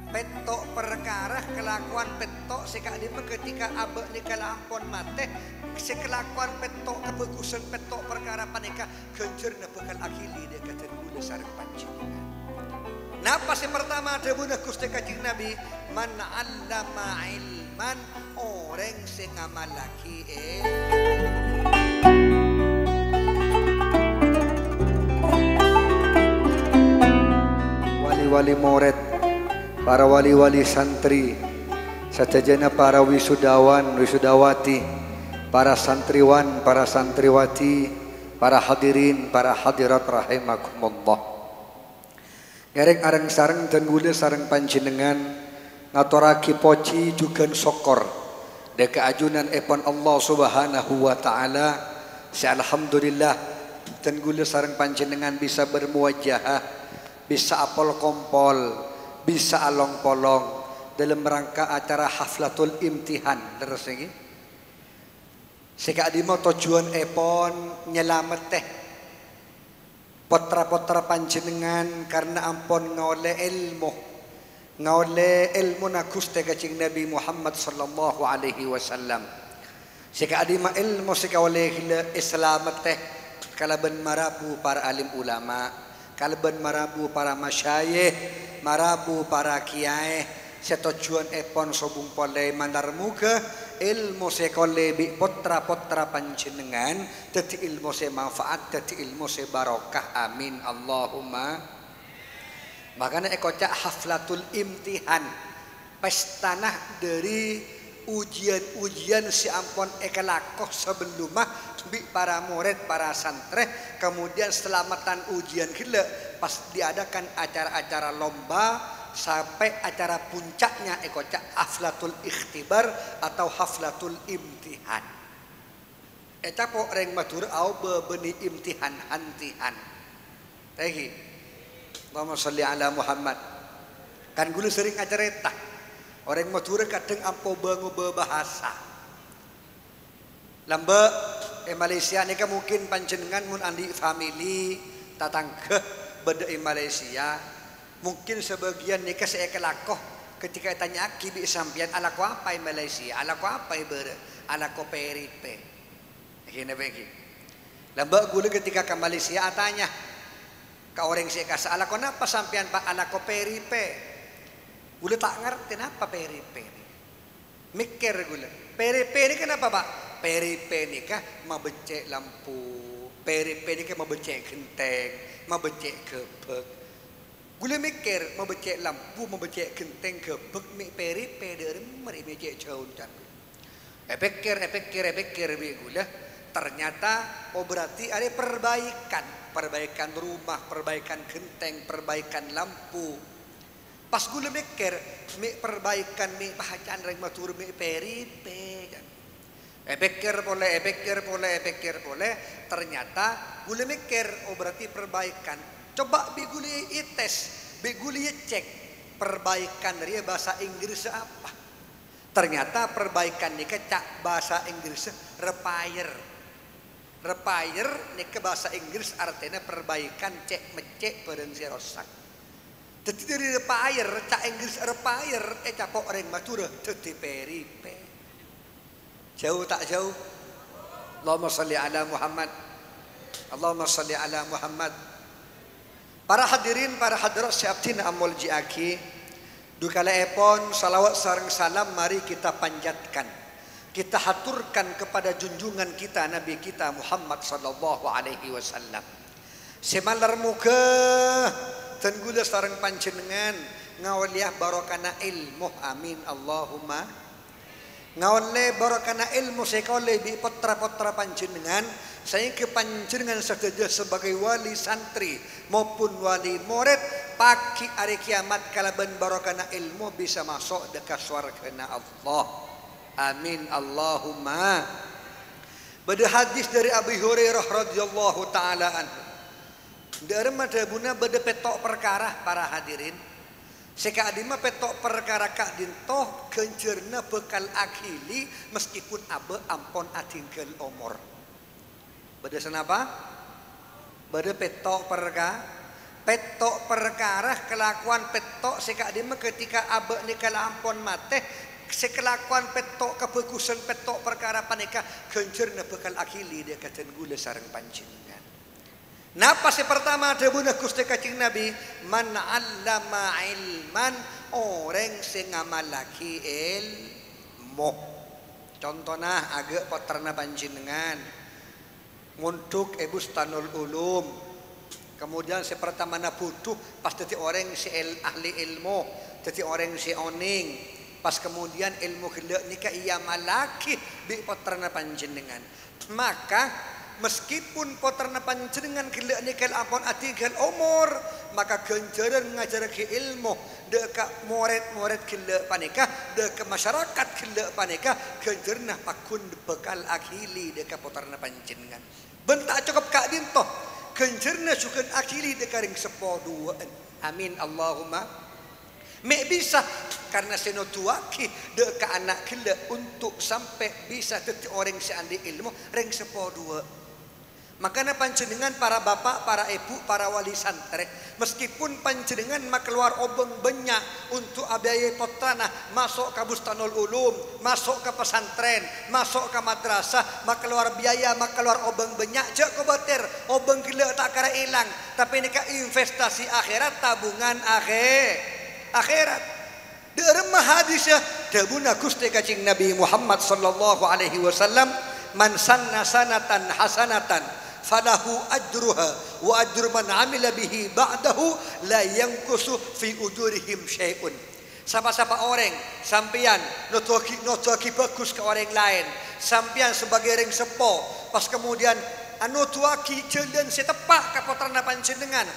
petok perkara kelakuan petok sekadima ketika abek ni kalampon mate sekelakuan petok kebagusan petok perkara panika kencerna bekal akili dia kata gula sareng panjenengan. Napa sih pertama ada buna Gusti Kanjeng Nabi man 'allama ilman orang sing ngamalaki wali-wali murid, para wali-wali santri, satajana para wisudawan, wisudawati, para santriwan, para santriwati, para hadirin, para hadirat rahimakumullah. Ngereng areng sareng dan gula sareng panjenengan ngaturaki poci juga sokor deka ajunan epon Allah subhanahu wa ta'ala. Alhamdulillah dan gula sareng panjenengan bisa bermuwajahah, bisa apol kompol, bisa along polong dalam rangka acara haflatul imtihan. Terus ini sekadimo tujuan epon nyelamet teh potra-potra panjenengan karena ampun ngole ilmu na Gusti Kanjeng Nabi Muhammad sallallahu alaihi wasallam. Sekadima ilmu sekawale islamet teh kalaban marabu para alim ulama, kalaban marabu para masyayikh, marabu para kiai, setujuan epon sobung pole mandar muga ilmu sekole bi potra-potra panjenengan dadi ilmu se manfaat, dadi ilmu se barokah. Amin Allahumma. Makanya ekocak haflatul imtihan, pestanah dari ujian-ujian si ampon ekalakoh sebelumah bi para murid, para santri, kemudian selamatan ujian gila pas diadakan acara-acara lomba sampai acara puncaknya ekocak haflatul ikhtibar atau haflatul imtihan. Eta po reng matur au bebeni imtihan hantihan. Tegi. Allahumma sholli ala Muhammad. Kan gulu sering acara eta. Orang matur kadang ampo bangu bahasa. Lambe Malaysia nika mungkin panjenengan mun andi family tatangga beda Malaysia. Mungkin sebagian nikah saya kelakoh ketika tanya kibi sampian ala ko apa di Malaysia, ala ko apa ibarat, ala ko peripe. Begini begini. Lambak gula ketika ke Malaysia tanya ke orang saya kasih ala ko napa sampian pak ala ko peripe. Gula tak ngerti napa peripe. Mikir gula. Peripe ini kenapa pak? Peripe ini kah mabecek lampu, peripe ini kah mabecek genteng, mabecek gebek. Gula mikir mau becek lampu, mau becek genteng gebek mik peripe dari mari becek jauh tapi. Epikir bi gula. Ternyata oh berarti ada perbaikan rumah, perbaikan genteng, perbaikan lampu. Pas gula mikir mik perbaikan mik bacaan reng matur mik peripe. Epikir boleh. Ternyata gula mikir oh berarti perbaikan. Coba biguli ites, biguli cek perbaikan dari bahasa Inggris apa? Ternyata perbaikan ini kecak bahasa Inggris repair. Repair ini ke bahasa Inggris artinya perbaikan cek mecek barang si rosak. Jadi dari repair, cak Inggris repair, capok orang matur, jadi peripe. Jauh tak jauh? Allahumma sholli ala Muhammad. Allahumma sholli ala Muhammad. Para hadirin, para hadirat syabtin amul jiaki, dukala epon salawat sareng salam mari kita panjatkan, kita haturkan kepada junjungan kita Nabi kita Muhammad sallallahu alaihi wasallam. Semalar muka tenggula sareng panjenengan ngawliah barokana ilmu. Amin Allahumma. Ngawle barokana ilmu sekole bi potra-potra panjenengan. Saya ke panjenengan saja sebagai wali santri maupun wali murid pagi hari kiamat kalaban barokana ilmu bisa masuk dekat swargana Allah. Amin Allahumma. Pada hadis dari Abu Hurairah radhiyallahu taala anhu. Dari madhabuna beda petok perkara para hadirin. Sekadima petok perkara kak dintoh kencerna bekal akili meskipun abe ampon atinggal umur. Beda senapa? Beda petok perkara perkara kelakuan petok sekak dima ketika abek ni kalampon mate sekelakuan petok kebagusan petok perkara panika kencerna bekal akili dia kata gula sareng panjenengan. Napa si pertama debuna Gusti Kanjeng Nabi man 'allama ilman orang sing ngamalaki ilmu. Contohna agak paterna panjenengan nguntuk Bustanul Ulum. Kemudian si pertama na butuh pas dadi orang si ahli ilmu, dadi orang si oning. Pas kemudian ilmu gelek nika iya malaki bi paterna panjenengan. Maka meskipun poterna panjenengan gelek nikel ampun atinggal umur, maka ganjaran ngajarake ilmu deka murid-murid gelek panika, deka masyarakat gelek panika ganjarna pakun bekal akili deka poterna panjenengan. Bentak cukup kak dintoh ganjarna sukan akili deka ring sepoduan. Amin Allahumma. Mek bisa karena senotuaki deka anak gelek untuk sampai bisa dadi orang seandi ilmu ring sepodua. Makanya panjenengan para bapak, para ibu, para wali santri, meskipun panjenengan keluar obeng banyak untuk abaya potana, masuk ke Bustanul Ulum, masuk ke pesantren, masuk ke madrasah, keluar biaya, keluar obeng banyak, jak kebatir, obeng gila tak kira hilang, tapi ini ke investasi akhirat, tabungan akhirat. Derma hadisnya, dabuna Gusti Kanjeng Nabi Muhammad sallallahu alaihi wasallam, man sanna sanatan hasanatan falahu ajruha wa ajru man amila bihi ba'dahu la yanqusu fi ujurihim syai'un. Siapa-siapa orang sampeyan notoki bagus ke orang lain, sampeyan sebagai ring sepo pas kemudian anu tuaki jalan setepak ke poterna panjenengan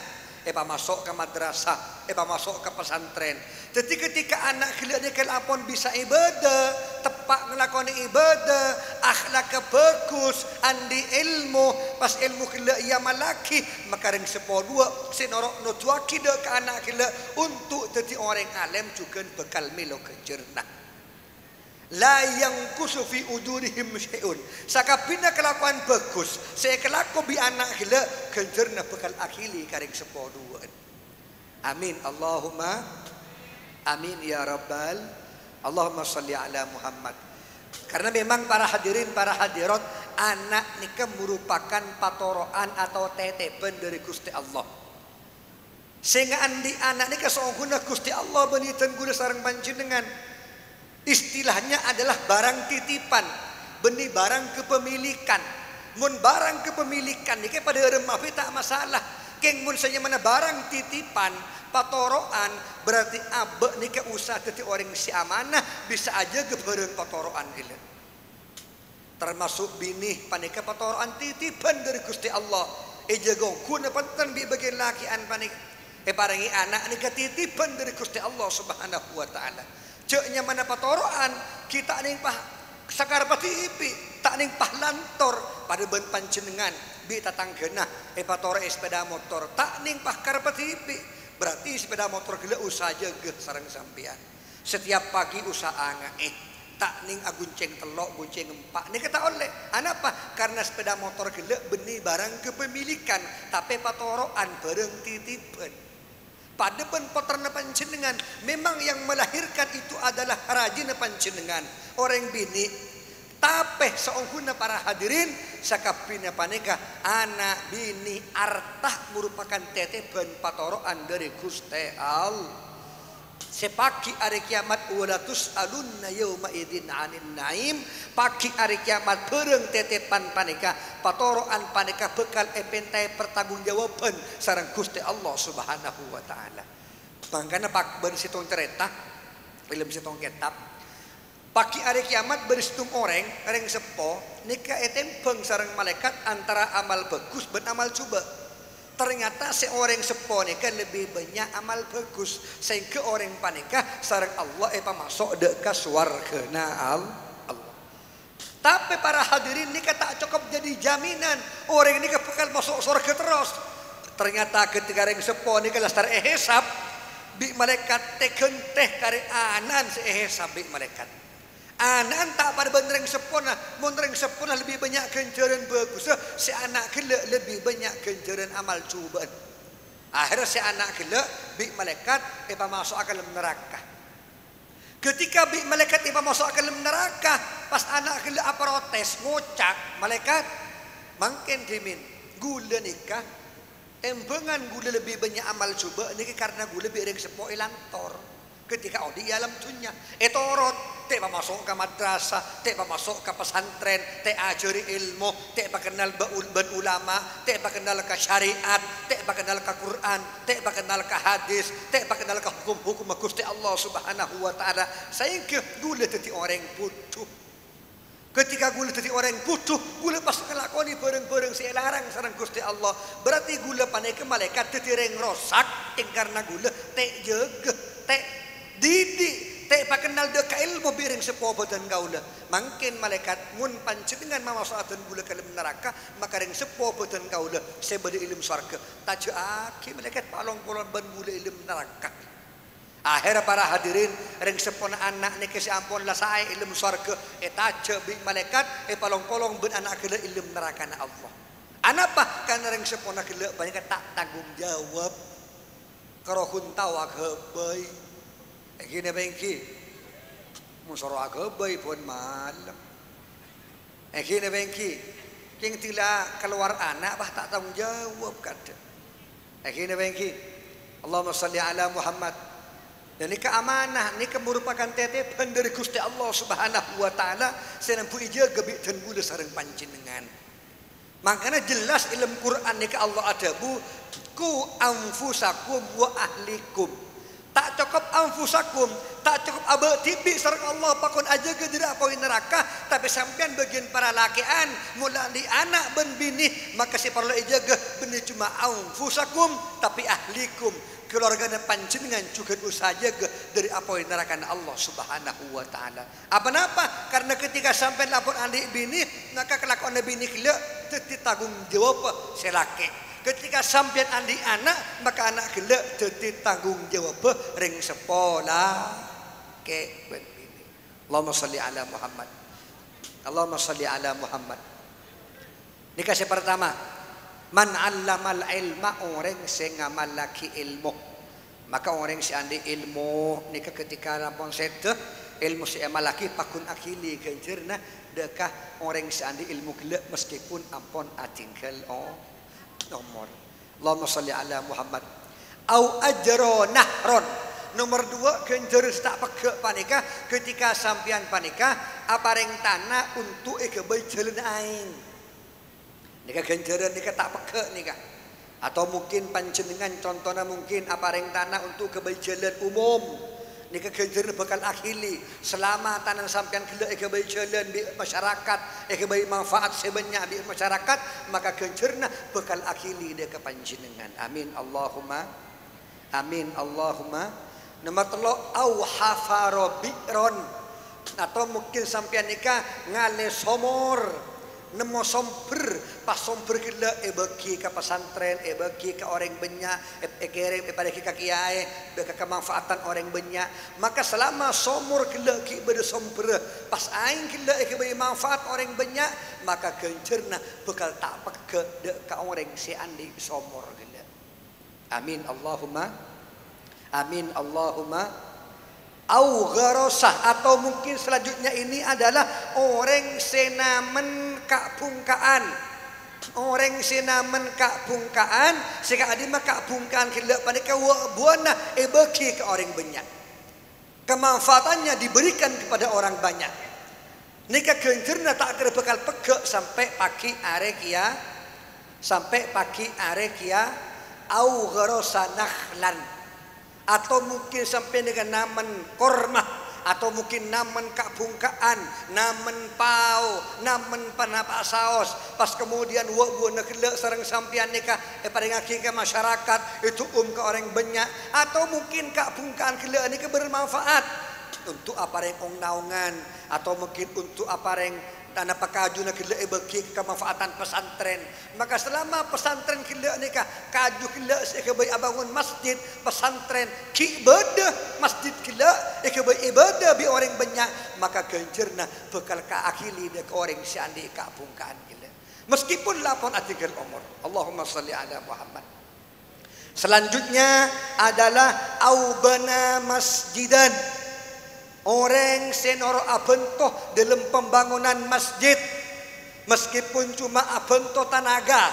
masuk ke madrasah, masuk ke pesantren. Jadi ketika anak gelek apun bisa ibadah, tepak ngelakoni ibadah, akhlak bagus, andi ilmu, pas ilmu gelek ia malaki, maka ring sepodua sinorok nutuaki dek anak gelek untuk jadi orang alim juga bekal melo kejerna. La yang kusufi ujurihim syai'un. Sakabina kelakuan bagus, saya kelaku bi anak gelek genjerna bekal akili karing sepoduan. Amin Allahumma amin ya rabbal Allahumma sholli ala Muhammad. Karena memang para hadirin para hadirat, anak nikah merupakan patoroan atau tetepan dari Gusti Allah. Sehingga andi anak nikah seongguna Gusti Allah benitan gula sareng panjenengan. Istilahnya adalah barang titipan, benih barang kepemilikan. Mun barang kepemilikan niki pada remah tak masalah. Keng mun saja mana barang titipan, patoroan berarti abe nika usah dadi orang si amanah bisa aja gebereng patoroan gila. Termasuk binih panika patoroan titipan dari Gusti Allah. Jago kuna panten bi bagian lakian panika. Parangi anak nika titipan dari Gusti Allah Subhanahu wa taala. Ceknya mana patoroan kita ning pah sakar pati ipi tak ning pah lantor pada ben panjenengan bi tatanggena patoro sepeda motor tak ning pah karpati ipi berarti sepeda motor gila usaha jaga sareng sampean setiap pagi usaha ngaeh tak ning agunceng telok gunceng empak nih kata oleh anapa karena sepeda motor gila benih barang kepemilikan tapi patoroan bareng titipan. Pada poterna panjenengan memang yang melahirkan itu adalah rajin panjenengan orang bini tapi seongguna para hadirin sakapina paneka anak bini artah merupakan tetepan patoroan dari Gusti Allah. Sepaki hari kiamat walatus alunna yauma idzin anin naim pagi hari kiamat bareng tetepan paneka patoroan paneka bekal epentai pertanggungjawaban sareng Gusti Allah Subhanahu wa taala. Mangkana pak bersitong cerita film sitong kitab pagi hari kiamat bersitung orang sepo nika etempeng sareng malaikat antara amal bagus dan amal coba. Ternyata seorang sepo nika lebih banyak amal bagus sehingga orang panika sareng Allah masuk deka swarga Allah. Tapi para hadirin nika tak cukup jadi jaminan orang nika bakal masuk surga terus. Ternyata ketika orang sepo nika lastar ehesab bi malaikat teken teh kare anan seehesab bi malaikat. Anan tak pada benereng sepona, benereng sepona lebih banyak ganjaran bagus. Si anak kelak lebih banyak ganjaran amal cobaan. Akhirnya si anak gila bi malaikat ipa masuk ke dalam neraka. Ketika bi malaikat ipa masuk ke dalam neraka, pas anak gila protes ngocak malaikat mangken dimin gula nikah embengan gula lebih banyak amal coba niki karena gula lebih ring sepo ilantor. Ketika di alam dunia etorot te masuk ke madrasah, te masuk ke pesantren, te ajari ilmu, te kenal ban ulama, te kenal ke syariat, te kenal ke Quran, te kenal ke hadis, te kenal ke hukum-hukum Gusti Allah Subhanahu wa taala. Sehingga gula tadi orang butuh. Ketika gula tadi orang butuh, gula pas kelakoni bareng-bareng si larang sareng Gusti Allah. Berarti gula paneke malaikat tadi reng rosak karena gula te jaga, te didik te pakenal deka ilmu biring sepo badan gaula mangkin malaikat mun panjenengan mamasaatan gula ke neraka maka ring sepo badan gaula sebade ilmu surga tajaaki malaikat palong-palong ban gula ilmu neraka. Akhirnya para hadirin ring sepona anak niki si ampun lah sae ilmu surga taja bi malaikat palong-palong ben anak gula ilmu neraka na Allah. Anapa karena ring sepona gula banyak tak tanggung jawab karo huntawa gebay gini bengki musoro agabay pun malam gini bengki king tila keluar anak bah tak tanggung jawab kada gini bengki Allahumma salli ala Muhammad dan ini keamanah ini merupakan titipan dari Gusti Allah Subhanahu wa taala senampu ija gebik dan gula sareng panjenengan makanya jelas ilmu Quran nika Allah adabu ku anfusakum wa ahlikum. Tak cukup anfusakum, tak cukup abad tibi sareng Allah pakon aja ke tidak poin neraka, tapi sampean bagian para lakian mulai anak ben bini maka si perlu ijaga benih cuma anfusakum tapi ahlikum keluarga dan panjenengan juga usaha jaga dari apoin neraka Allah Subhanahu wa taala. Apa napa? Karena ketika sampean lapor adik bini maka kelakuan bini kila tanggung jawab si laki. Ketika sampean andi anak maka anak gelek dadi tanggung jawab ring sekolah ke ben bini. Allahumma sholli ala Muhammad. Allahumma sholli ala Muhammad. Ini kasih pertama, man 'allamal ilma orang sing ngamalaki ilmu. Maka orang si andi ilmu nika ketika lampun sedeh ilmu si amalaki pakun akili ganjerna dekah orang si andi ilmu gelek meskipun ampun atinggal nomor. Allahumma sholli ala Muhammad. Au ajro nahron. Nomor 2 genjeris tak pegek panika ketika sampian panika apareng tanah untuk gebay jalan aing. Nika genjeran nika tak pegek nika. Atau mungkin panjenengan contohnya mungkin apareng tanah untuk gebay jalan umum. Nika genjeran bakal akhili selama tanah sampian gelek gebay jalan di masyarakat, gebay manfaat sebanyak di masyarakat, maka genjerna bakal akhili dia ke panjenengan. Amin Allahumma. Amin Allahumma. Nomor 3 au hafaro bi'ron atau mungkin sampian nikah ngale somor. Nemo somber pas somber gila bagi ke pesantren bagi ke orang banyak kirim pada ke kiai bagi kemanfaatan orang banyak maka selama somor gila ki pada somber pas aing gila bagi manfaat orang banyak maka gencerna bakal tak peke ke orang si andi somor gila. Amin Allahumma. Amin Allahumma. Au gharasah atau mungkin selanjutnya ini adalah orang senamen kabungkaan. Orang senamen kabungkaan sika adi mah kabungkaan kila panika buana bagi ke orang banyak. Kemanfaatannya diberikan kepada orang banyak. Nika genjerna tak kira bakal pegek sampai pagi are kia sampai pagi are kia au gharasa nakhlan atau mungkin sampai dengan namen kormah atau mungkin namen kabungkaan namen pau namen panapa saos pas kemudian buana kelak sareng sampian nikah paling ke masyarakat itu ke orang banyak atau mungkin kabungkaan kelak nikah bermanfaat untuk apareng naungan atau mungkin untuk apareng tanah pakaju nak kelak bagi kemanfaatan pesantren maka selama pesantren kelak nikah kaju kelak sekebai abangun masjid pesantren ki ibadah masjid kelak sekebai ibadah bi orang banyak maka ganjerna bekal ka akili dek orang siandi kabungkaan kelak meskipun lapon atikal umur. Allahumma sholli ala Muhammad. Selanjutnya adalah aubana masjidan. Orang senoro abentoh dalam pembangunan masjid. Meskipun cuma abentoh tenaga,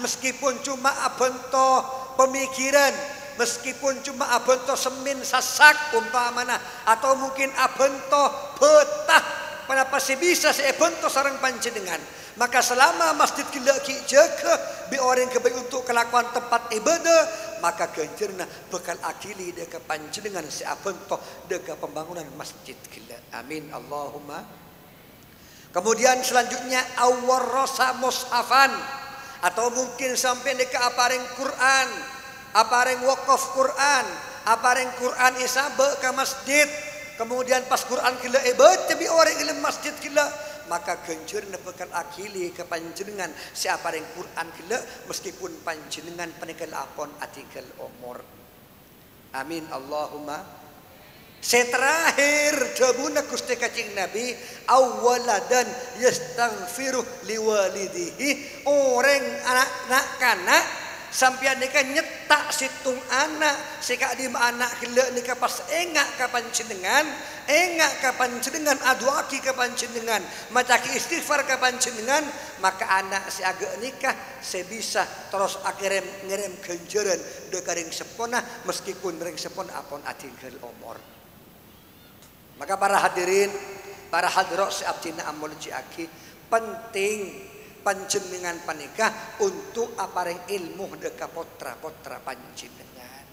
meskipun cuma abentoh pemikiran, meskipun cuma abentoh semin sasak umpamana, atau mungkin abentoh betah, kenapa sih bisa si abentoh sarang panjenengan? Maka selama masjid kita jaga bi orang kebaik untuk kelakuan tempat ibadah, maka ganjarna bekal akili deka panjenengan si abentoh deka pembangunan masjid kita. Amin Allahumma. Kemudian selanjutnya awarrasa mushafan, atau mungkin sampai deka apareng Quran, apareng wakaf Quran, apareng Quran isabe ke masjid. Kemudian pas Quran kita ibadah bi orang ilmu masjid kita, maka ganjarna bekal akili ke panjenengan siapa yang Quran gila meskipun panjenengan panikel apon atikel umur. Amin Allahumma. Seterakhir dabuna Gusti Kanjeng Nabi awwaladan yastaghfiru liwalidihi, orang anak kanak sampeyan nika nyetak situng anak sika di anak gila nika pas engak kapan jenengan, engak kapan jenengan aduaki kapan jenengan, macaki istighfar kapan jenengan, maka anak si agak nikah sebisa terus akhirnya ngirim ganjaran dekaring sepona meskipun ring sepona apon atinggal umur. Maka para hadirin, para hadirat si abdina amul jiaki, penting panjenengan panikah untuk apareng ilmu deka potra-potra panjenengan,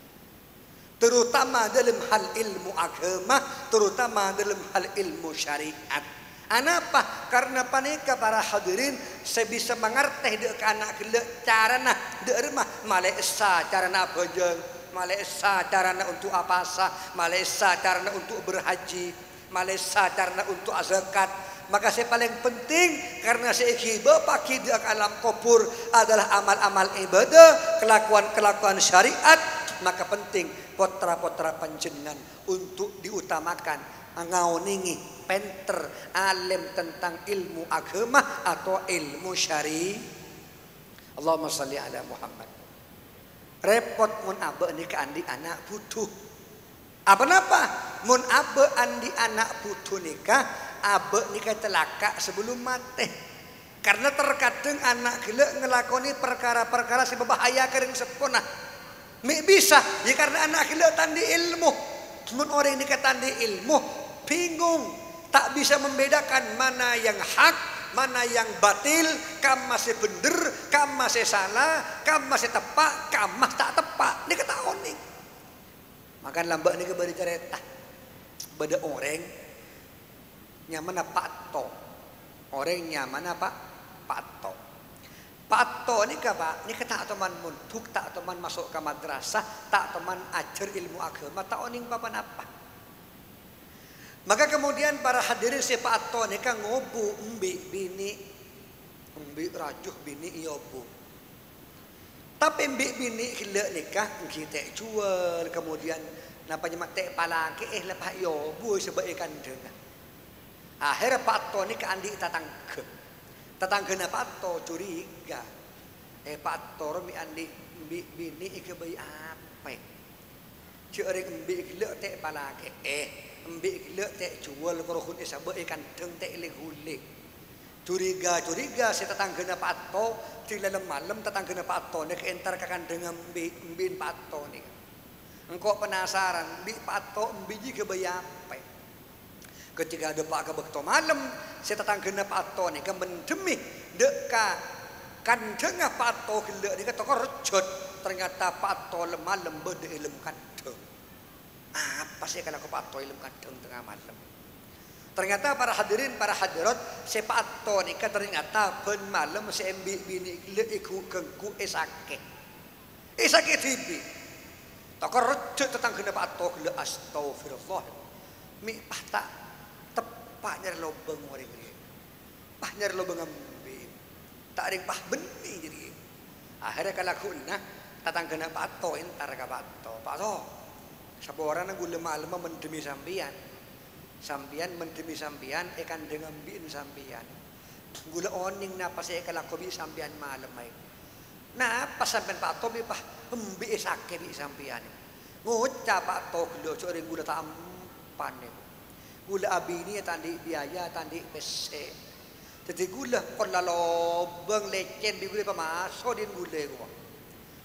terutama dalam hal ilmu agama, terutama dalam hal ilmu syariat. Anapa? Karena panika para hadirin saya bisa mengerti deka anak gila carana dek rumah malesa carana bojong, malesa carana untuk apasa, malesa carana untuk berhaji, malesa carana untuk zakat. Maka saya paling penting karena saya bapak di alam kubur adalah amal-amal ibadah, kelakuan-kelakuan syariat, maka penting potra-potra panjenengan untuk diutamakan, ngauningi, penter, alim tentang ilmu agama atau ilmu syari. Allahumma salli ala Muhammad. Repot mun abe ni ke andi anak butuh. Apa napa? Mun abe andi anak butuh nikah, abe nikah celaka sebelum mati. Karena terkadang anak gila ngelakoni perkara-perkara yang berbahaya kering sepona. Bisa ya karena anak gila tandi ilmu. Mun orang nikah tandi ilmu bingung, tak bisa membedakan mana yang hak, mana yang batil, kam masih bener, kam masih salah, kam masih tepat, kam masih tak tepat. Ini kata oning. Makan lambak ini kebari cerita. Beda orang nyaman apa to? Orang nyaman apa? Pato. Pato ini apa? Ini kata teman muntuk, tak teman masuk ke madrasah, tak teman ajar ilmu agama, tak oning papan apa. Maka kemudian para hadirin si pato ini kan ngobu umbi bini, umbi rajuh bini iyobu. Tapi mbik bini gila nikah kita jual, kemudian napanya mate palaki lepas yo bu sebagai kandeng. Akhirnya pato ni ke andi tatangga na pato curiga. Pato mi andi mbik bini ke bayi apa? Cering mbik gila te palaki mbik gila te jual korokun sebagai kandeng te lehule. Curiga si tetangga na pato tilalam malam tetangga na pato nek entar kakan dengan mbin pato ni. Engkau penasaran mbin pato mbiji ke bayapai. Ketika ada pak kebekto malam si tetangga na pato ni kan mendemi deka kandeng pato gila ni kata korjot ternyata pato malam berde ilm kandeng. Apa sih kalau ke pato ilm kandeng tengah malam? Ternyata para hadirin, para hadirat, sepato ni kan ternyata ben malam sembi bini le iku kengku esake tibi. Takar rejek tetangga na pato le astagfirullah. Mi pata tepak nyar lobeng orang ni. Pah nyar lobeng ambi. Tak ring pah beni jadi. Akhirnya kalakuna tetangga na pato entar ka pato. Pato. Saboran gula malam mendemi sambian. Sampian mendemi sampian ikan dengan bin sampian gula oning na pas ikalakobi sampian malam ay na pas sampian pato bi pa Embi sakit di sampian. Ngucap Pak Tok lo sore gula tampan nih. Gula abini tandi biaya tandi PC. Jadi gula kon lalobeng lecen di gula pemaso din gula gua.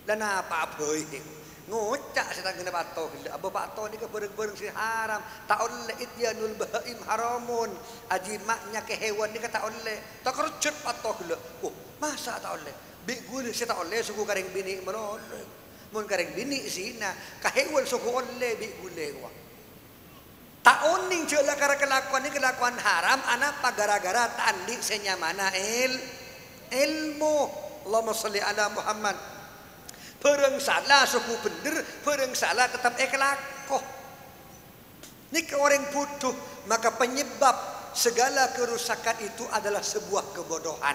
Dan apa boy? Ngucap saya tanggung Pak Tok. Abu Pak Tok ni ke bereng-bereng si haram. Tak oleh ityanul bahaim haramun. Ajimaknya ke hewan ni ke tak oleh. Tak kerjut Pak Tok lo. Oh masa tak oleh? Bik gula saya tak oleh suku karing bini menoleh. Mun karing bini zina. Kahewan suku oleh bik gula gua. Tak oning jelah karena kelakuan ini kelakuan haram. Anak apa gara-gara tandi senyamana ilmu. Allahumma salli ala Muhammad. Pereng salah suku bener, pereng salah tetap kelakuan. Ini ke orang bodoh, maka penyebab segala kerusakan itu adalah sebuah kebodohan.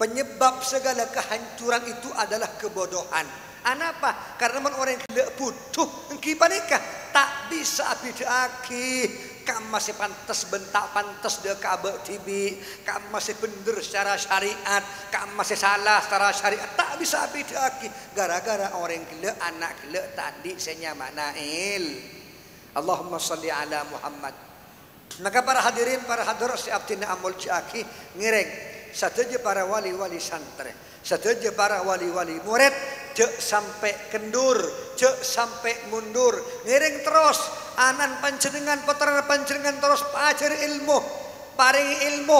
Penyebab segala kehancuran itu adalah kebodohan. Kenapa? Karena orang yang butuh, engkau nikah tak bisa abidaki. Kamu masih pantas bentak pantas dia kabel tibi. Kamu masih bener secara syariat. Kamu masih salah secara syariat. Tak bisa abidaki. Gara-gara orang gila anak gila tadi senyamana Allahumma salli ala Muhammad. Maka para hadirin para hadirat si abdina amul jaki ngireng. Sateja para wali-wali santri, sateja para wali-wali murid, cek sampai kendur, cek sampai mundur, ngiring terus, anan panjenengan putra panjenengan terus pajar ilmu, paring ilmu,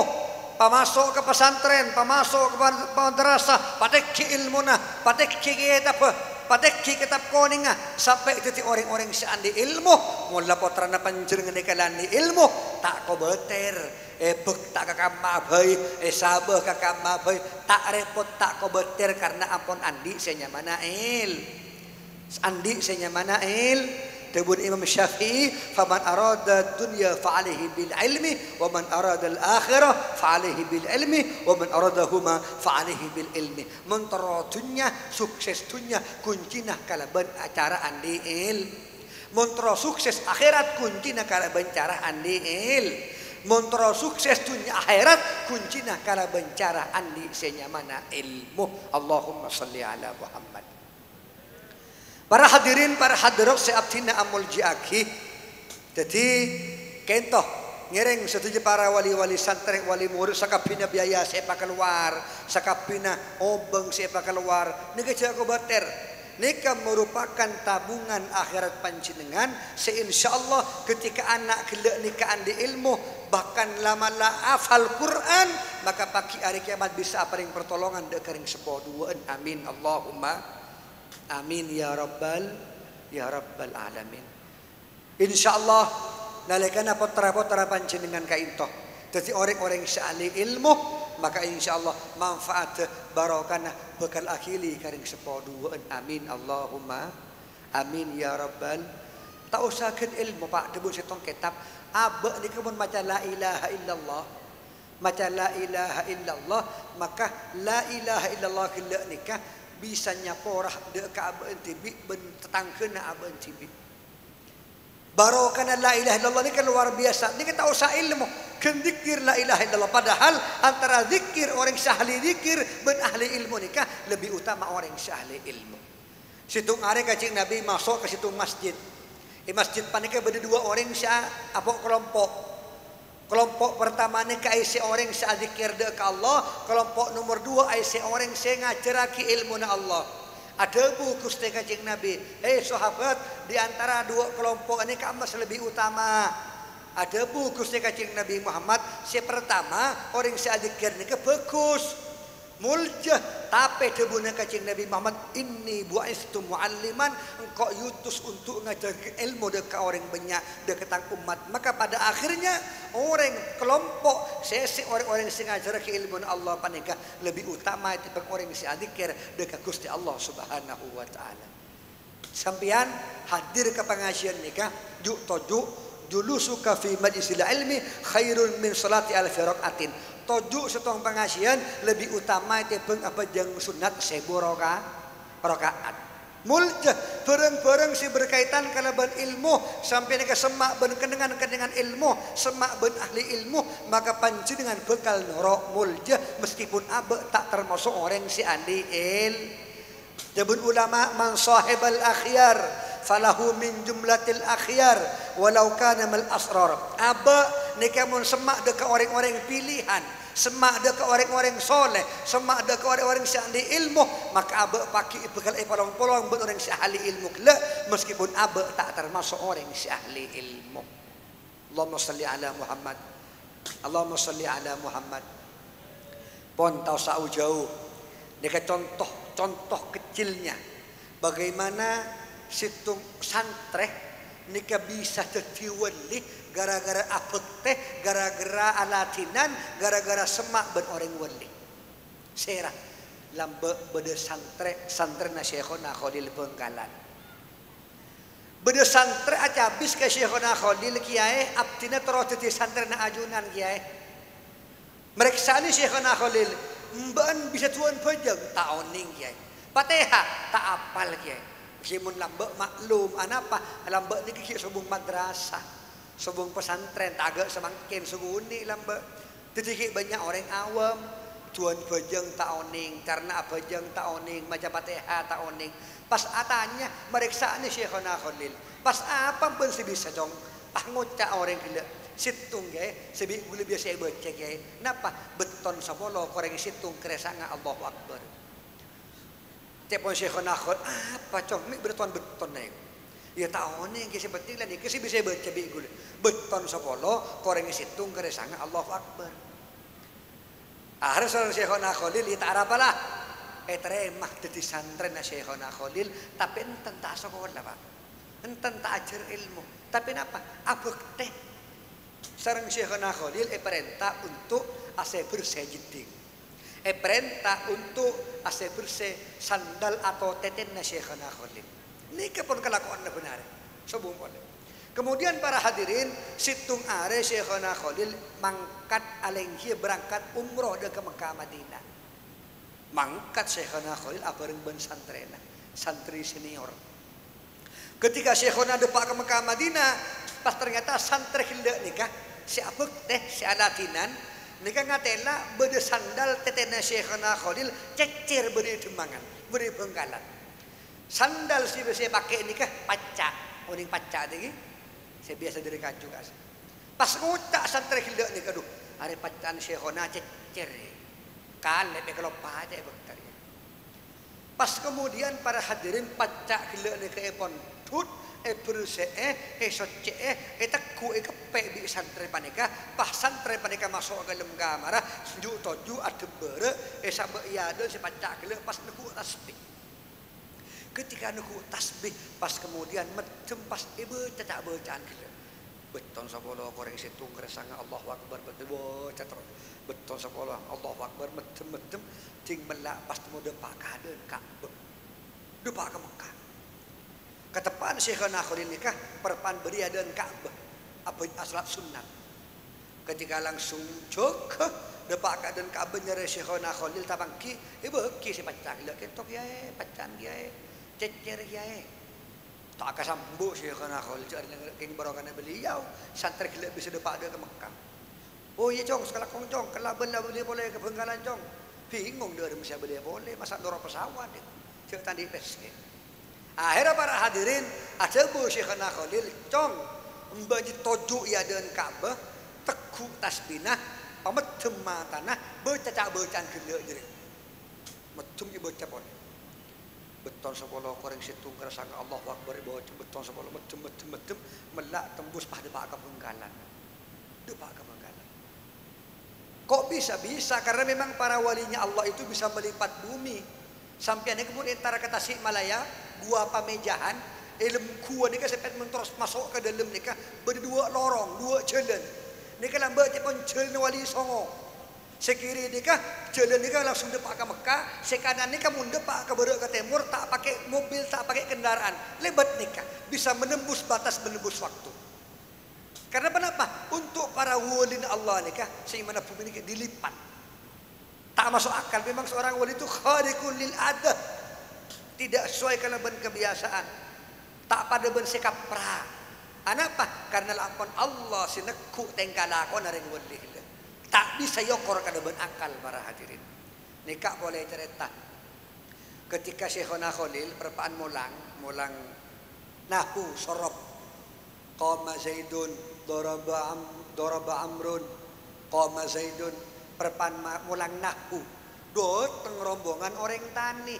pamasuk ke pesantren, pamasuk ke madrasah, patekki ilmuna, patekki kitab, patekki kitab koninga, sampai jadi orang-orang seandi ilmu, mula putra panjenengan dikalani ilmu, tak kau beter. Bek tak kakak mabai, sabah kakak mabai, tak repot tak kau beter karena ampun andi senyamana andi senyamana Tebun Imam Syafi'i, faman arada dunya fa'alaihi bil ilmi, wa man arada al akhirah fa'alaihi bil ilmi, wa man aradahuma fa'alaihi bil ilmi. Mentara dunya sukses dunya kuncina kalaban acara andi Mentara sukses akhirat kuncina kalaban cara andi Montro sukses dunia akhirat kuncinya kala bencara andi senyamana ilmu. Allahumma salli ala Muhammad. Para hadirin para hadirat seabdina amul jiaki. Jadi kentoh ngereng setuju para wali-wali santri wali murid sakapina biaya sepa keluar, sakapina obeng sepa keluar. Nika jago bater. Nika merupakan tabungan akhirat panjenengan. Seinsyaallah ketika anak gelek nika andi ilmu bahkan lama-lama hafal Quran maka pagi hari kiamat bisa paling pertolongan dek kering sepoduan. Amin Allahumma amin ya rabbal alamin. Insyaallah nalekana putra-putra panjenengan kaintoh jadi orang-orang seahli ilmu maka insyaallah manfaat barokana bakal akhili karing sepoduan. Amin Allahumma amin ya rabbal. Tak usahkan ilmu pak debun setong kitab abek ni kemun maca la ilaha illallah, maca la ilaha illallah maka la ilaha illallah kila nikah bisa nyaporah de ka abek tibi ben tetangkeuna abek tibi. Barokana la ilaha illallah ni kan luar biasa. Ni kita usah ilmu, kan zikir la ilaha illallah. Padahal antara zikir orang sahli zikir ben ahli ilmu nikah lebih utama orang sahli ilmu. Situ ngare kacing Nabi masuk ke situ masjid. Di masjid panika beda dua orang sya apa kelompok. Kelompok pertama ni isi orang sya zikir de ka Allah, kelompok nomor dua isi orang sya ngajaraki ilmu na Allah. Ada buku Kanjeng Nabi. Hei sahabat, di antara dua kelompok ini kamu lebih utama. Ada buku Kanjeng Nabi Muhammad. Si pertama orang si zikir ni bagus. Muljah tapi debuna Kanjeng Nabi Muhammad inni bu'istu mualliman engkau yutus untuk ngajar ilmu dekat orang banyak dekat umat. Maka pada akhirnya orang kelompok sesi orang-orang yang ngajar ke ilmu Allah panika lebih utama dibanding orang yang zikir dekat Gusti Allah Subhanahu wa taala. Sampian hadir ke pengajian nikah juk tojuk julusuka fi majlisil ilmi khairun min salati alfi rakaatin. Tojuk setong pengajian lebih utama tebeng apa jang sunat 1000 rakaat. Muljah bareng-bareng si berkaitan kalaban ilmu sampai nika semak dengan ilmu, semak ben ahli ilmu maka panjenengan bekal norok muljah meskipun abe tak termasuk orang si andi Jabun ulama man sahibal akhyar falahu min jumlatil akhyar walau kana mal asrar. Aba nika mun semak dekat orang-orang pilihan, semak dekat orang-orang soleh, semak dekat orang-orang yang ahli ilmu, maka aba pakai bekal polong-polong buat orang yang ahli ilmu kala meskipun aba tak termasuk orang yang ahli ilmu. Allahumma salli ala Muhammad. Allahumma salli ala Muhammad. Pon tahu sau jauh. Nika contoh kecilnya bagaimana situng santreh nika bisa jadi wali gara-gara apek teh, gara-gara alatinan, gara-gara semak ben orang wali. Serah lambe bede santre na Syekhona Khalil Bengkalan. Bede santre aja habis ke Syekhona Khalil kiai abdina terus jadi santre na ajunan kiai. Mereka ni Syekhona Khalil mbaan bisa tuan pejang tak oning kiai. Fatihah tak apal kiai. Simun lambek maklum anapa lambek ni kiai subung madrasah, subung pesantren tak agak semakin suguni lambek. Jadi banyak orang awam tuan pejang tak oning karena apa pejang tak oning macam Fatihah tak oning. Pas atanya mereka ni Syekhona Khalil. Pas apa pun bisa jong ngucap orang gila. Situng gaya, sebi boleh biasa baca gaya. Napa beton sapolo koreng situng keresanga Allahu Akbar. Tepon Syekhona Khalil apa cong mi beton naik. Ya tahu nih kisi penting lah nih kisi bisa baca bi gula. Beton sapolo koreng situng keresanga Allahu Akbar. Harus orang Syekhona Khalil itu apalah. Teremah jadi santren Syekhona Khalil tapi enten tak sekolah pak. Enten tak ajar ilmu. Tapi napa? Abek teh. Sarang Syekhona Khalil perintah untuk ase bersih jeding. Perintah untuk ase bersih sandal atau tetenna Syekhona Khalil. Ini pun kelakuan benar. Sobung boleh. Kemudian para hadirin situng are Syekhona Khalil mangkat alenghi berangkat umroh ke Mekah Madinah. Mangkat Syekhona Khalil abareng ben santrena, santri senior. Ketika Syekhona depak ke Mekah Madinah, pas ternyata santri hilda nikah si abek teh si alatinan nikah ngatela bede sandal tetena Syekhona Khalil cecer beri demangan beri Bengkalan. Sandal si biasa pakai nikah paca uning paca tadi saya biasa dari kaju kas. Pas ngucak santri hilda nikah aduh are pacaan Syekhona cecer kalep kalau paca bektar. Pas kemudian para hadirin paca hilda nikah epon tut bersih soce takku kepe di santri paneka pas santri paneka masuk ke dalam kamar ju toju ada bere sampai iya ada si pacak gele pas neku tasbih. Ketika neku tasbih pas kemudian medem pas ibu cacak bacaan gele beton sapolo koreng situng keresanga Allahu Akbar betul terus beton sapolo Allahu Akbar medem ting melak pas temu depak kaden Ka'bah depak ke Mekah. Ketepan Syekhona Khalil nikah perpan beria dan Ka'bah apa aslat sunnah. Ketika langsung jok depak keadaan Ka'bah nyere Syekhona Khalil tabangki ibu ki si pacang lek ketok ya pacan ya cecer ya tak kasambu Syekhona Khalil king barokana beliau santri lek bisa depak dia ke Mekah. Oh iya cong sekala kong cong kelaben lah boleh ke Bengkalan cong. Bingung dia mesti boleh masa dorong pesawat dia. Cek tadi peske. Akhirnya para hadirin ada bu Syekhona Khalil cong membagi toju ya dan Ka'bah teku tasbinah pamedem tanah bercacak bercan gede jadi medem ibu capon beton sepuluh koreng situng keresanga Allahu Akbar bawa beton sepuluh medem melak tembus pada pak ke Bengkalan depak ke Bengkalan. Kok bisa karena memang para walinya Allah itu bisa melipat bumi sampai ini kemudian antara ke Tasikmalaya gua pamejahan ilmu gua nika sampai terus masuk ke dalam nika berdua lorong dua jalan nika lambat pun jalan wali songo sekiri nika jalan nika langsung depak ke Mekah sekanan nika mun depak ke barat ke timur tak pakai mobil tak pakai kendaraan lebat nika bisa menembus batas menembus waktu. Karena kenapa? Untuk para wali Allah nika sehingga bumi nika dilipat tak masuk akal. Memang seorang wali itu khariqul lil adah, tidak sesuai dengan kebiasaan, tak pada ben sikap pra. Anapa? Karena lakon Allah sineku tengka lakon areng wali tak bisa yokor kada ben akal para hadirin. Nikah boleh cerita ketika Syekhona Khalil perpaan mulang nahwu sorob qama zaidun daraba amrun qama zaidun perpaan mulang nahwu teng rombongan orang tani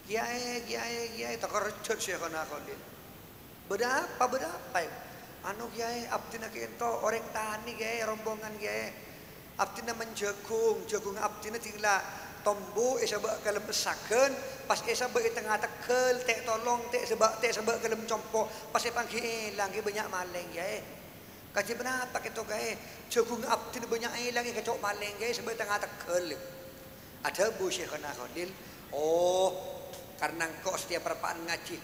kiai takarejut Syekhona Khalil berapa anu kiai abdina kento orang tani kiai rombongan kiai abdina jagung abdina tinggal tombo sebab kalem besakeun pas sebab tengah tekel tek tolong tek sebab kalem compo pas panggil ilang banyak maling kiai kaji berapa kita kiai jagung abdina banyak ilang kecok maling kiai sebab tengah tekel ada Bu Syekhona Khalil karena engkau setiap perpaan ngaji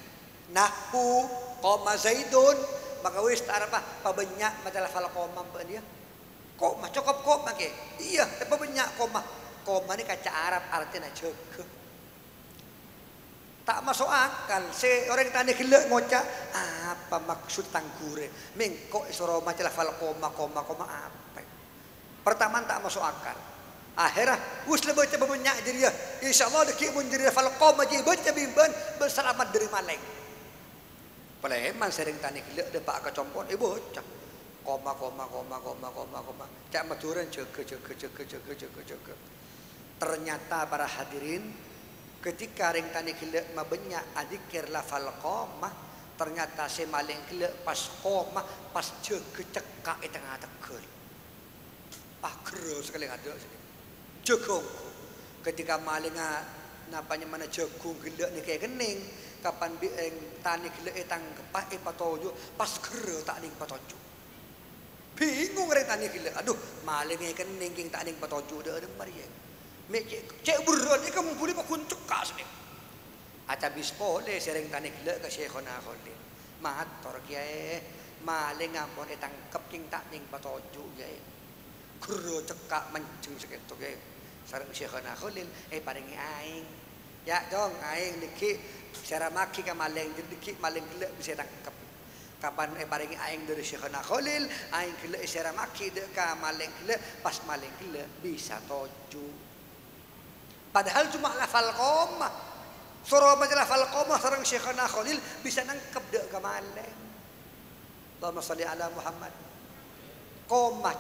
nahwu qoma zaidun maka wis apa banyak masalah fal qoma dia kok cukup koma ke iya tapi banyak koma ini kaca Arab artinya jaga tak masuk akal orang tanya gila ngocak apa maksud tanggure mengkok isoro masalah fal koma apa pertama tak masuk akal akhirnya wis lebih coba banyak jadi ya insyaallah deki mun jadi fal qoma jadi baca bimban berselamat dari maling paleman sering tani gila de pak kecompon bocah koma cak maturan jaga ternyata para hadirin ketika ring tani gila mabenyak adikir lafal qoma ternyata si maling gila pas koma pas jaga cekak di tengah tegel pakro sekali ada jagung ketika maling napanya mana jagung gila ni kayak gening kapan bieng tani gila etang kepak patojo pas kero tak ning patojo bingung rek tani gila aduh malingnya gening king tak ning patojo dah mari mek cek buron kamu boleh pakuncuk kas ni aca bispole sering tani gila ke Syekhona Khalil matur kiai maling ampun etangkep king tak ning patojo kiai kero cekak mancing seketok kiai sareng Syekhona Khalil paringi aing ya dong aing diki secara maki ka maling diki maling gila bisa tangkap kapan paringi aing dari Syekhona Khalil aing gila secara maki dek ka maling gila pas maling gila bisa toju padahal cuma lafal qoma suruh baca lafal qoma sareng Syekhona Khalil bisa nangkep dek ka maling Allahumma sholli ala Muhammad qoma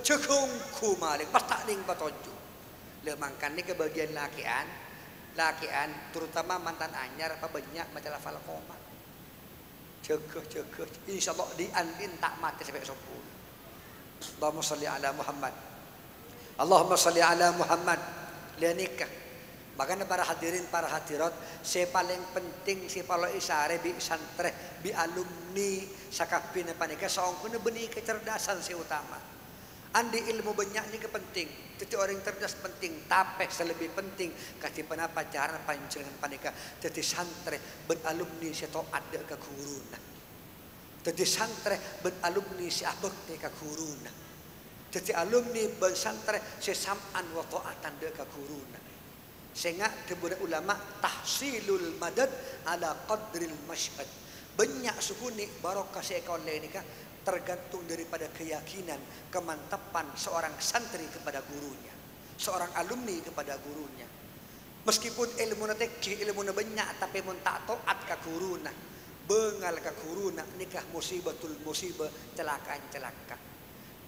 cekungku maling pas tak ning patoju lemangkan ni kebagian lakian terutama mantan anyar apa banyak masalah fal qoma jaga insyaallah diantin tak mati sampai 10 Allahumma sholli ala Muhammad lianikah makanya para hadirin para hadirat si paling penting si palo isare bi santre bi alumni sakabina panika saongkuna benih kecerdasan si utama andi ilmu banyak ni kepenting jadi orang cerdas penting tapi selebih penting kasih penapa cara panjenengan panika jadi santre ben alumni si taat ke guruna jadi santre ben alumni si abekti ke guruna jadi alumni ben santre si sam'an wa ta'atan ke guruna sehingga kepada ulama tahsilul madad ala qadril mashhad banyak sukuni barokah sekolah ini tergantung daripada keyakinan kemantapan seorang santri kepada gurunya seorang alumni kepada gurunya meskipun ilmu teki ilmu banyak tapi mun tak taat ka guruna bengal ka guruna nikah musibatul musibah celaka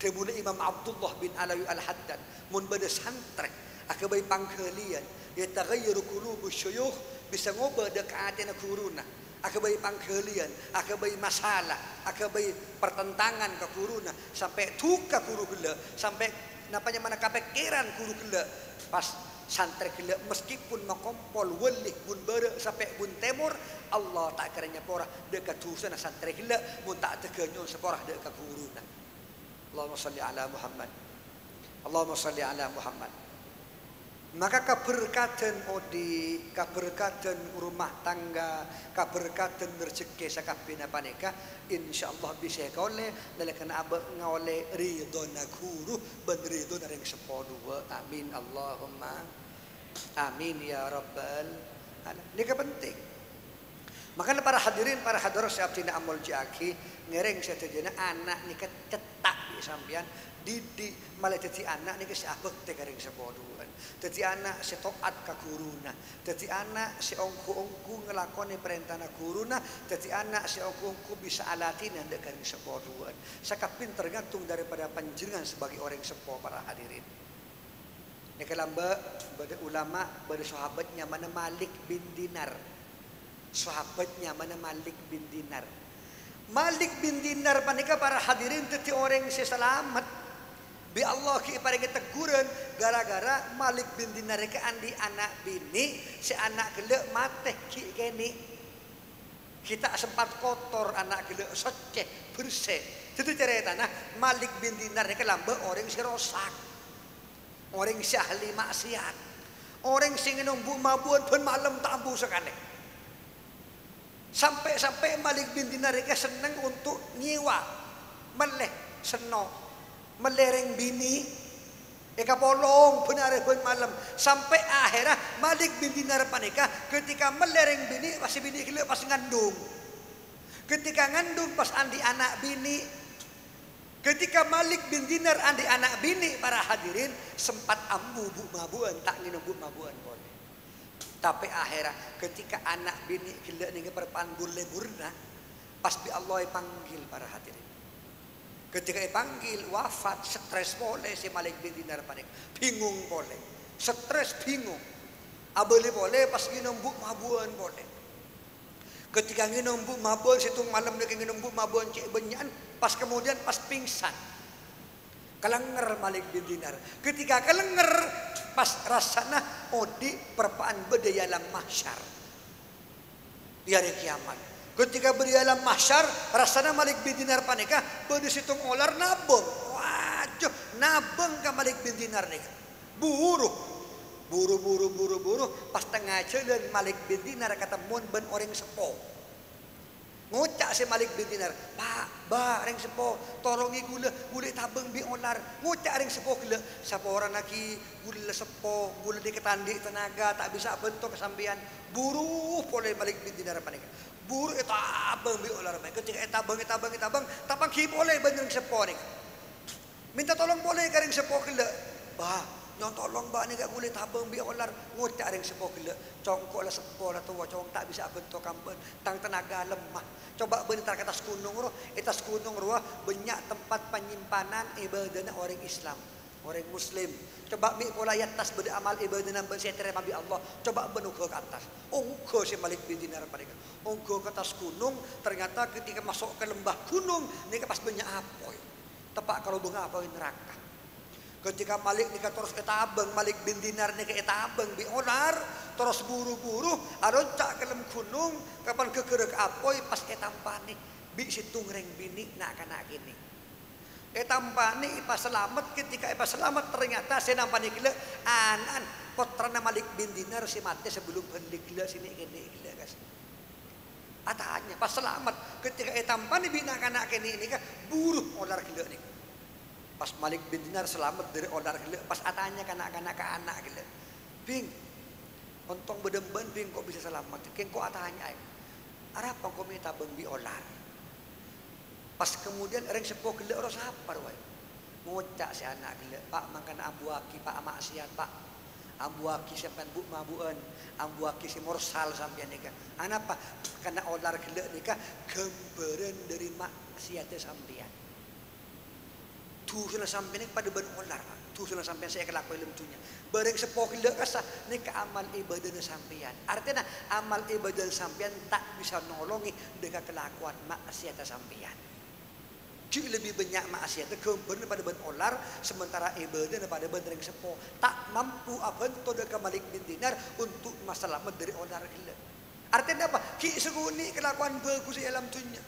kemudian Imam Abdullah bin Alawi Al-Haddad mun bade santri akabai pangkelian yataghayyaru qulubus syuyukh bisa ngobah dekaatena guruna akabai pangkelian akabai masalah akabai pertentangan ke guruna sampai tuka guru gila sampai napanya mana kepikiran guru gila pas santri gila meskipun makompol welih bun bere sampai bun temur Allah tak keranya porah dekat tusana santri gila mun tak teganyo seporah dekat guruna Allahumma sholli ala Muhammad Allahumma sholli ala Muhammad maka keberkatan odi keberkatan rumah tangga keberkatan rezeki sakabina paneka insyaallah bisa kaole lalakan abah ngole ridona guru ben ridona ring sepodo amin Allahumma amin ya rabbal alamin ini penting makanya para hadirin para hadirat siap tina amul jaki ngereng setajana anak nikah cetak bi sampean didik malah dadi anak niki sabek te karing sepoduan. Dadi anak si taat ka guruna, dadi anak si ongku-ongku ngelakoni perintahna guruna, dadi anak si ongku bisa alati ndek karing sepoduan. Sakapin tergantung daripada panjenengan sebagai orang sepo para hadirin. Nika lamba bade ulama bade sahabatnya mana Malik bin Dinar. Sahabatnya mana Malik bin Dinar. Malik bin Dinar panika para hadirin dadi orang si selamat. Bi Allah ki paringi teguran gara-gara Malik bin Dinar ke andi anak bini si anak gelek mate ki kene. Kita sempat kotor anak gelek seceh bersih. Jadi ceritana Malik bin Dinar ke lamba orang si rosak. Orang si ahli maksiat. Orang sing nunggu mabuan pun malam tambu sekali. Sampai Malik bin Dinar ke seneng untuk nyewa meleh seno melereng bini eka polong benar pun malam sampai akhirnya Malik bin Dinar panika ketika melereng bini masih bini gila pas ngandung ketika ngandung pas andi anak bini ketika Malik bin Dinar andi anak bini para hadirin sempat ambu bu mabuan tak nginum bu mabuan boleh tapi akhirnya ketika anak bini gila nih perpanbul leburna pas bi Allah panggil para hadirin. Ketika dipanggil wafat stres boleh si Malik bin Dinar panik bingung boleh stres bingung abeli boleh pas nginum buk mabuan boleh ketika nginum buk mabuan situng malam lagi nginum buk mabuan cek benyan pas kemudian pas pingsan kelenger Malik bin Dinar ketika kelenger pas rasana odi perpaan bedaya dalam mahsyar di hari kiamat. Ketika beri alam mahsyar, rasanya Malik bin Dinar panika beudi situng olar nabeng. Waduh, nabeng ka Malik bin Dinar nika. Buru pas tengah jalan Malik bin Dinar ketemuan ben orang sepo. Ngucak si Malik bin Dinar, "Pak, orang sepo, tolongi gula tabeng bi olar." Ngucak orang sepo gula, "Sapa orang lagi gula sepo, gula diketandi tenaga tak bisa bentuk kesampian." Buru boleh Malik bin Dinar panika. Buru itu abang bi olar mai ketika etabang tapang ki boleh bener sepo nih minta tolong boleh karing sepo gila bah nyong tolong bah nih gak boleh tabang bi olar ngucak ring sepo gila congkok lah sepo lah tua cong tak bisa bentuk kamben tang tenaga lemah coba bentar ke atas gunung ruah banyak tempat penyimpanan ibadah orang Islam orang Muslim coba mi pola atas beda amal ibadah nan bersetere mabi Allah coba benugo ke atas onggo si Malik bin Dinar mereka onggo ke atas gunung ternyata ketika masuk ke lembah gunung nika pas banyak apoy tepak kalau bunga apoy neraka ketika Malik nika terus etabeng Malik bin Dinar nika etabeng bi onar terus buru-buru aroncak ke lem gunung kapan kekerek apoy pas etampani bi situng reng bini nak kana gini tampani pas selamat ketika pas selamat ternyata saya nampani gila anan putrana Malik bin Dinar si mati sebelum hendak gila sini gila guys atanya pas selamat ketika tampani bina kanak ini kan buruh olar gila nih pas Malik bin Dinar selamat dari olar gila pas atanya kanak-kanak ke anak gila bing ontong bedemben bing kok bisa selamat keng kok atanya arah apa kau minta bengbi olar pas kemudian orang sepuh gila orang sapar wae ngocak si anak gila pak makan ambuaki pak maksiat pak ambuaki sampean bu mabuan ambuaki si morsal sampean nika anak apa karena olar gila nika gambaran dari maksiatnya sampean tuh sudah sampean pada ben olar tuh sudah sampean saya kelakoi lemtunya bareng sepuh gila kasah nika amal ibadah sampean artinya amal ibadah sampean tak bisa nolongi dengan kelakuan maksiatnya sampean. Jadi lebih banyak maksiat kemben pada ben olar sementara ibadah pada ben ring sepo tak mampu abentuk dekat Malik bin Dinar untuk masalah dari olar gila. Artinya apa? Ki seguni kelakuan bagus dalam dunia.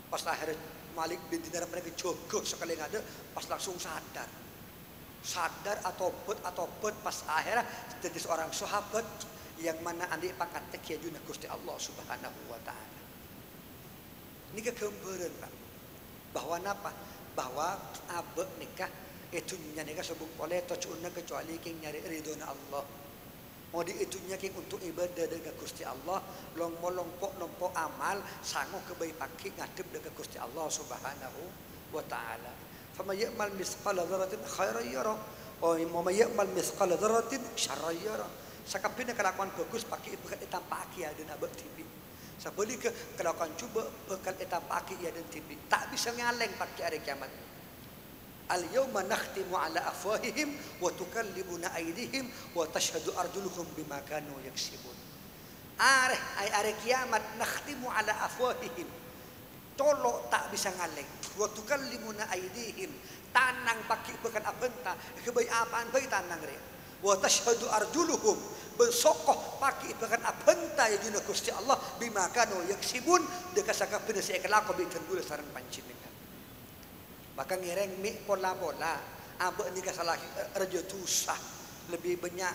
Pas akhirnya Malik bin Dinar mereka jogo sekali ngada pas langsung sadar atau bet pas akhirnya jadi seorang sahabat yang mana andi pangkat tekiyajuna Gusti Allah Subhanahu wa taala. Ini kegambaran Pak. Bahwa napa? Bahwa abek nikah itu nikah sebut oleh tocuna kecuali king nyari ridhona Allah. Mau di itunya king untuk ibadah dengan Gusti Allah, lompok amal sanggup kebaik paki ngadep dengan Gusti Allah Subhanahu wa taala. Faman ya'mal mithqala dzarratin khairan yara. Oh, may ya'mal mithqala dzarratin syarran yara. Sakabehna kelakuan bagus pakai bekal etampaki ya dan abek tibi. Sabeli ke kelakuan coba bekal etampaki ya dan tibi. Tak bisa ngaleng pakai hari kiamat. Al yawma nakhtimu ala afwahihim wa tukallimuna aydihim wa tashhadu arjuluhum bima kanu yaksibun. Are kiamat nakhtimu ala afwahihim. Tolok tak bisa ngaleng. Wa tukallimuna aydihim. Tanang pakai bekal abenta. Kebai apaan bayi tanang re. Wa tashhadu arjuluhum. Bersokoh pakai bekal abenta ya juna Gusti Allah bima kanu yaksibun. Dekat sakabehna si kelako bi tenggula sareng pancinengan. Maka ngereng mi pola-pola abek ni kasalah rejo tusah lebih banyak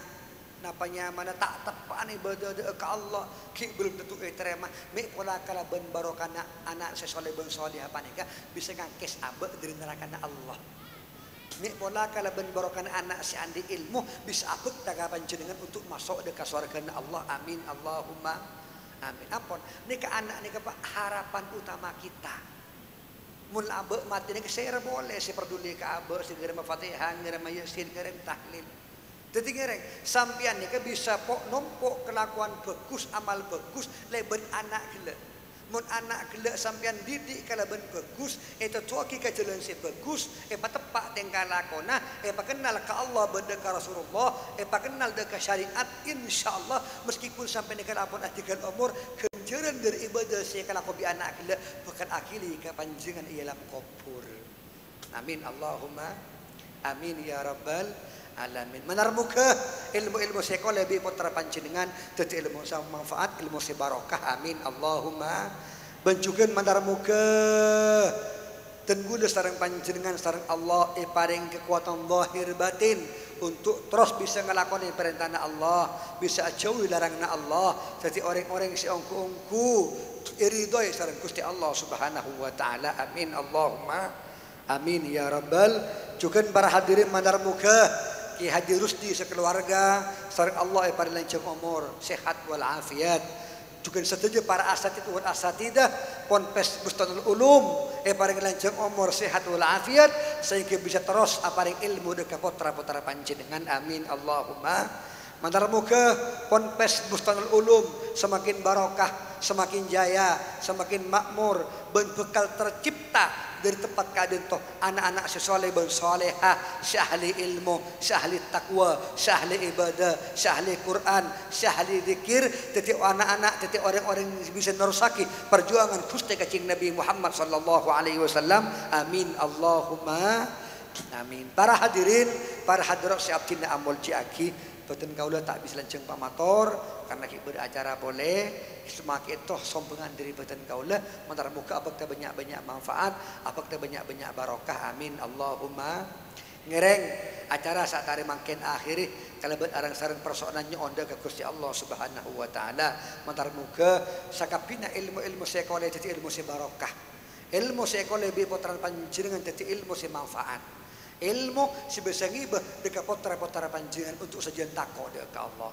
napanya mana tak tepat ni berdoa ke Allah ki belum tentu terima mi pola kala ben barokana anak sesoleh ben soleh apa ni bisa ngangkes abek dari neraka Allah mi pola kala ben barokana anak si andi ilmu bisa abek tagapan jenengan untuk masuk dekat surga Allah amin Allahumma amin ampun ni ke anak ni ke harapan utama kita. Mul abek mati ni saya boleh saya peduli ke abek segera Fatihah segera Yasin segera tahlil. Jadi ngereng sampian ni ke bisa pok nombok kelakuan bagus amal bagus lebar anak gila. Mun anak gila sampian didik kalau ben bagus itu tuaki ke jalan si bagus tepak tingkah lakona kenal ke Allah berdeka Rasulullah kenal dekat syariat insyaallah meskipun sampai nikah apun adikan umur kenjaran dari ibadah saya kalau bi anak gila bukan akili ke panjangan ialah kubur amin Allahumma amin ya rabbal alamin menar muka ilmu-ilmu sekolah lebih putra panjenengan tetapi ilmu sama manfaat ilmu sebarokah amin Allahumma benjukan menar muka tenggula sareng panjenengan sareng Allah paring kekuatan zahir batin untuk terus bisa ngelakoni perintah Allah bisa jauhi larangan Allah jadi orang-orang si ongku-ongku iridoi sareng Gusti Allah subhanahu wa ta'ala amin Allahumma amin ya rabbal juga para hadirin menar muka Ki Haji Rusdi sekeluarga sareng Allah pada lancang umur sehat walafiat juga setuju para asatid wal asatidah Ponpes Bustanul Ulum pada lancang umur sehat walafiat sehingga bisa terus aparing ilmu dekat putra-putra panjenengan amin Allahumma mantar muka Ponpes Bustanul Ulum semakin barokah semakin jaya semakin makmur bekal tercipta dari tempat keadaan toh anak-anak sesoleh ben solehah syahli ilmu syahli takwa syahli ibadah syahli Quran syahli zikir tetapi anak-anak tetapi orang-orang bisa nerusaki perjuangan Gusti Kanjeng Nabi Muhammad sallallahu alaihi wasallam amin Allahumma amin para hadirin para hadirat si abdina amul ciaki boten kaula tak bisa lanceng pamator karena kita beracara boleh semakin toh sombengan dari boten kaula mentar muka apa kita banyak-banyak manfaat apa kita banyak-banyak barokah amin Allahumma ngereng acara saat hari mangken akhiri kalau berarang sareng persoalannya onda ke Gusti Allah subhanahu wa ta'ala mentar muka sakapina ilmu-ilmu sekolah jadi ilmu sebarokah ilmu sekolah lebih potran panjenengan jadi ilmu semanfaat ilmu sebesar ngibah dekat potara-potara panjangan untuk sajian takwa dekat Allah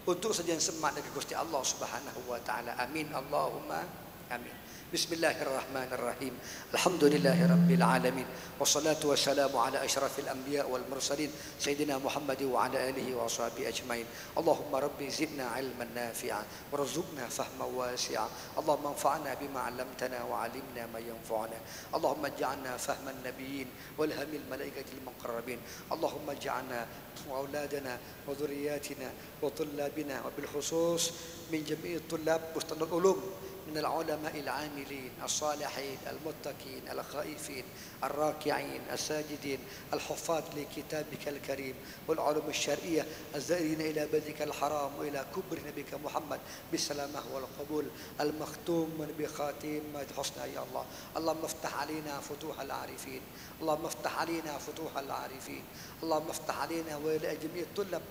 untuk sajian semak dekat Gusti Allah subhanahu wa ta'ala amin Allahumma amin Bismillahirrahmanirrahim Alhamdulillahirabbil alamin wassalatu wassalamu ala asyrafil anbiya wal mursalin sayyidina Muhammad wa ala alihi wa sahbihi ajmain Allahumma rabbi zidna ilman nafi'a warzuqna fahman wasi'a Allahumma anfa'na bima 'allamtana wa 'allimna ma yanfa'una Allahumma ij'alna fahman nabiyyin walhamil malaikatil muqarrabin Allahumma ij'alna wa auladana wa dhurriyyatina wa tullabina wa bil khusus min jami'i tullab bustanul ulum من العلماء العاملين الصالحين المتقين الخائفين الراكعين الساجدين الحفاظ لكتابك الكريم والعلوم الشرعية الزائرين إلى بيتك الحرام وإلى كبر نبيك محمد بالسلامة والقبول المختوم بخاتمة حسنى يا الله اللهم افتح علينا فتوح العارفين اللهم افتح علينا فتوح العارفين اللهم افتح علينا وإلى جميع الطلاب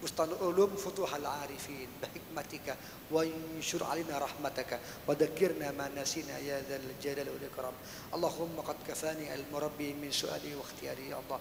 بستان العلوم فتوح العارفين بحكمتك وانشر علينا رحمتك وذكرنا ما نسينا يا ذا الجلال والإكرام اللهم قد كفاني المربي من سؤالي واختياري يا الله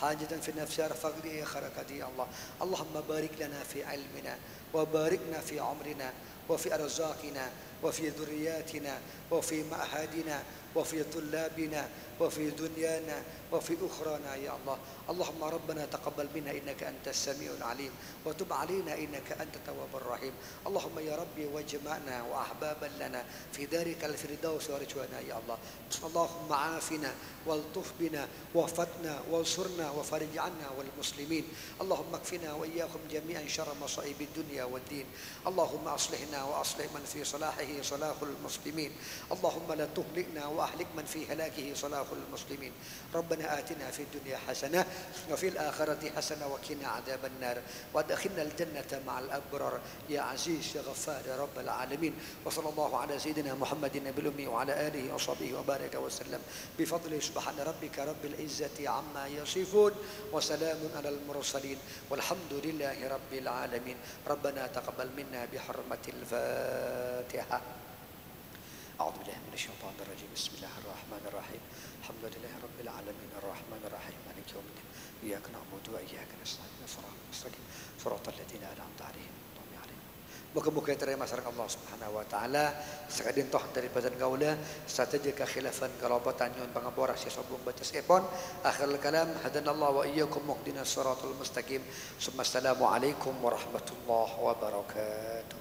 حاجة في نفسي فقدي خرقتي يا الله اللهم بارك لنا في علمنا وباركنا في عمرنا وفي أرزاقنا وفي ذرياتنا وفي معهدنا وفي طلابنا وفي دنيانا وفي أخرانا يا الله. اللهم ربنا تقبل منا إنك أنت السميع العليم وتب علينا إنك أنت التواب الرحيم. اللهم يا ربي واجمعنا وأحبابا لنا في دارك الفردوس ورجوانا يا الله. اللهم عافنا والطف بنا وافتنا وانصرنا وفرج عنا والمسلمين. اللهم اكفنا وإياكم جميعا شر مصائب الدنيا والدين. اللهم أصلحنا وأصلح من في صلاحه صلاح المسلمين. اللهم لا تهلكنا وأهلك من في هلاكه صلاح المسلمين. ربنا آتنا في الدنيا حسنة وفي الآخرة حسنة وقنا عذاب النار وادخلنا الجنة مع الأبرار يا عزيز يا غفار يا رب العالمين. وصلى الله على سيدنا محمد النبي الأمي وعلى آله وصحبه وبارك وسلم بفضله. سبحان ربك رب العزة عما يصفون وسلام على المرسلين والحمد لله رب العالمين. ربنا تقبل منا بحرمة الفاتحة. أعوذ بالله من الشيطان الرجيم. بسم الله الرحمن الرحيم. الحمد لله رب العالمين الرحمن الرحيم مالك يوم الدين إياك نعبد وإياك نستعين صراط المستقيم صراط الذين أنعمت عليهم غير عليهم. Moga-moga terima masyarakat Allah Subhanahu wa taala sakadin toh dari badan gaula strategi kekhilafan galabatan nyun pangabora si sobong batas epon akhirul kalam hadanallahu wa iyyakum muhdinas siratal mustaqim. Assalamu alaikum warahmatullahi wabarakatuh.